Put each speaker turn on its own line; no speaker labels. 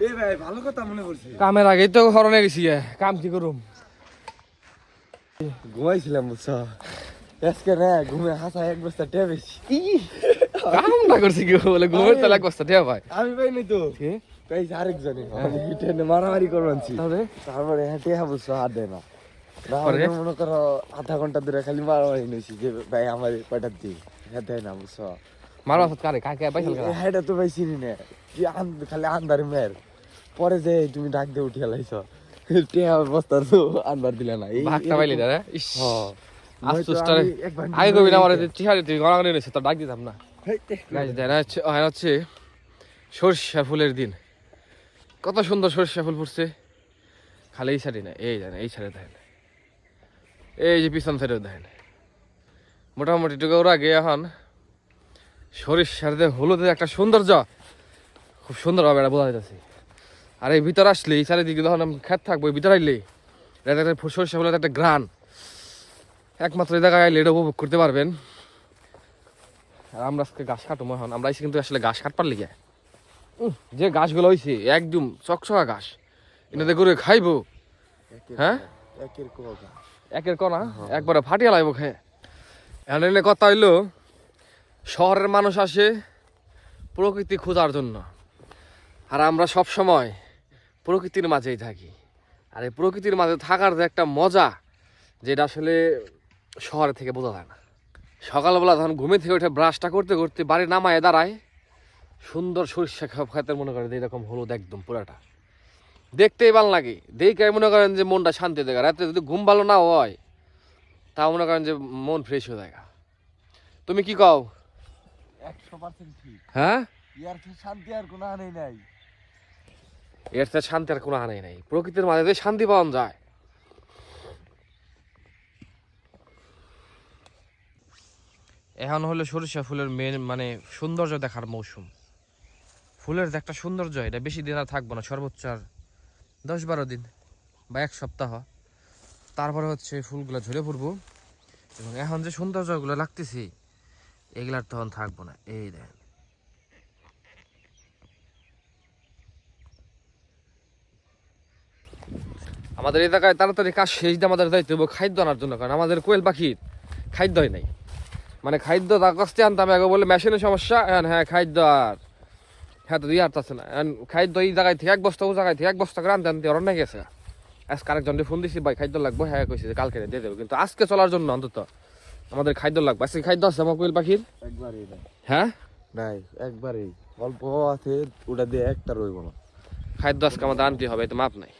এ ভাই ভালো কথা মনে করছি।
কামের আগেই তো হরণে গেছি, কাম কি করুম?
ঘুমাইছিলাম বুঝছো, আজকে না ঘুমে হাসা এক বস্তা টেয়া বেশি।
কামটা করছি কি বলে ঘুমের তো লাগ বস্তা ঠিক ভাই।
আমি পাইনি তো, পাইছি আরেকজনে। মারামারি করবানছি, তারপরে হ্যাঁ টেয়া বুঝছো হাত দেয় না। মনে করো আধা ঘন্টা ধরে খালি মারামারি নিয়েছি যে ভাই আমার কয়টার দিই, হ্যাঁ দেয় না বুঝছো।
মারবা কারে কাকে পাইছিল কারা?
হ্যাঁ তো ভাই চিনি না, কি খালি আন্দারে মেয়ের। পরে যে তুমি ডাক দিয়ে উঠিয়া লাইছো, টেয়া বস্তা তো আনবার দিলে না।
ভাগটা পাইলি না রে? ইস আফসোসটা আগে কবি না, আমার চেহারা তুই গড়াগড়ি নিয়েছে তো ডাক দিতাম না। গাছ দেয় না হচ্ছে সর্ষা ফুলের দিন। কত সুন্দর সর্ষা ফুল ফুটছে, খালি এই সাইডে না, এই জানে এই সাইডে দেখেন, এই যে পিছন সাইডে দেখেন। মোটামুটি টুকু ওর আগে এখন সরিষার হলুদের একটা সৌন্দর্য খুব সুন্দরভাবে এটা বোঝা যাচ্ছে। আর এই ভিতর আসলে এই চারিদিকে যখন খেত থাকবো, ভিতর আইলে এটা একটা সরিষা ফুলের একটা গ্রান, একমাত্র এই জায়গায় আইলে এটা উপভোগ করতে পারবেন। আর আমরা আজকে ঘাস কাটবো, এখন আমরা এসে কিন্তু আসলে ঘাস কাটবার লিগে যে ঘাসগুলো হয়েছে একদম চকচকা ঘাস, এনাদের করে খাইবো। হ্যাঁ একের কনা একবারে ফাটিয়া লাগবো খেয়ে। এখন এনে কথা হইলো, শহরের মানুষ আসে প্রকৃতি খোঁজার জন্য, আর আমরা সব সময় প্রকৃতির মাঝেই থাকি। আর এই প্রকৃতির মাঝে থাকার যে একটা মজা, যেটা আসলে শহরে থেকে বোঝা যায় না। সকালবেলা যখন ঘুমে থেকে উঠে ব্রাশটা করতে করতে বাড়ি নামায় দাঁড়ায়, সুন্দর সরিষা খেতে মনে করেন যে এরকম হলুদ একদম পুরাটা দেখতেই ভালো লাগে। দেখে মনে করেন যে মনটা শান্তি দেয়। রাতে যদি ঘুম ভালো না হয় তাও মনে করেন যে মন ফ্রেশ হয়ে যায়। তুমি কি কও?
100% ঠিক।
হ্যাঁ,
ইয়ার শান্তি আর কোনো হানি নাই।
এর থেকে শান্তি আর কোনো হানি নাই। প্রকৃতির মাঝে যে শান্তি পাওয়া যায়। এখন হলো সরিষা ফুলের মেন মানে সৌন্দর্য দেখার মৌসুম। ফুলের যে একটা সৌন্দর্য, এটা বেশি দিন আর থাকবো না, সর্বোচ্চ আর 10-12 দিন বা 1 সপ্তাহ। তারপরে হচ্ছে ফুলগুলো ঝরে পড়বো, এবং এখন যে সৌন্দর্যগুলো লাগতেছে এগুলার তখন থাকবো না। এই দেখেন, আমাদের এই জায়গায় তাড়াতাড়ি কাজ শেষ দিয়ে আমাদের যাইতে হবে খাদ্য আনার জন্য, কারণ আমাদের কোয়েল পাখির খাদ্যই নাই। মানে খাদ্য তা কষ্টে আনতাম আগে, বলে মেশিনের সমস্যা। হ্যাঁ খাদ্য আর হ্যাঁ তো দিয়ে আসতেছে না। খাদ্য এই জায়গায় থেকে 1 বস্তা, ও জায়গায় থেকে 1 বস্তা করে আনতে আনতে অরণ্য গেছে। আজকে আরেকজনকে ফোন দিছি, ভাই খাদ্য লাগবে, হ্যাঁ কইছে যে কালকে দিয়ে দেবো, কিন্তু আজকে চলার জন্য অন্তত আমাদের খাদ্য লাগবে। আজকে খাদ্য আছে আমার কোয়েল পাখির
একবারই নাই।
হ্যাঁ
নাই একবারই অল্প আছে, ওটা দিয়ে একটা রইব না।
খাদ্য আজকে আমাদের আনতে হবে, তো মাপ নাই।